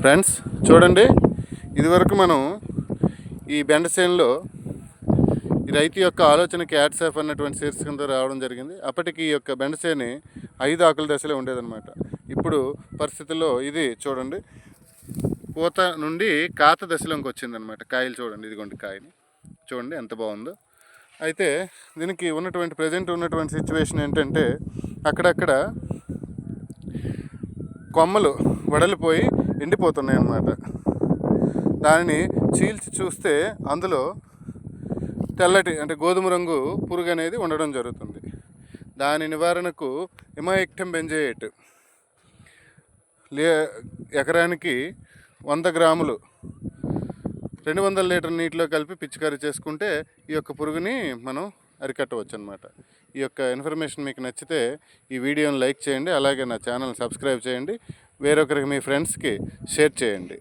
Friends చూడండి, ఇదివరకు మనం ఈ బెండ చేనులో ఈ రైతు యొక్క ఆలోచన క్యాట్సాఫ్ అన్నటువంటి శీర్షికంతో రావడం జరిగింది. అప్పటికి ఈ యొక్క బెండ చేని 5 ఆకుల దశలో ఉండేదన్నమాట. ఇప్పుడు పరిస్థితుల్లో ఇది చూడండి, పూత నుండి కాత దశలోకి వచ్చిందనమాట. కాయలు చూడండి, ఇదిగోండి కాయని చూడండి ఎంత బాగుందో. అయితే దీనికి ప్రజెంట్ ఉన్నటువంటి సిచ్యువేషన్ ఏంటంటే, అక్కడక్కడ కొమ్మలు వడలిపోయి ఎండిపోతున్నాయి అన్నమాట. దానిని చీల్చి చూస్తే అందులో తెల్లటి అంటే గోధుమ రంగు పురుగు అనేది ఉండడం జరుగుతుంది. దాని నివారణకు ఇమాయిక్టమ్ బెంజోయేట్ ఎకరానికి 100 గ్రాములు 200 లీటర్ నీటిలో కలిపి పిచికారీ చేసుకుంటే ఈ యొక్క పురుగుని మనం అరికట్టవచ్చు అన్నమాట. ఈ యొక్క ఇన్ఫర్మేషన్ మీకు నచ్చితే ఈ వీడియోని లైక్ చేయండి, అలాగే నా ఛానల్ సబ్స్క్రైబ్ చేయండి, వేరొకరికి మీ ఫ్రెండ్స్కి షేర్ చేయండి.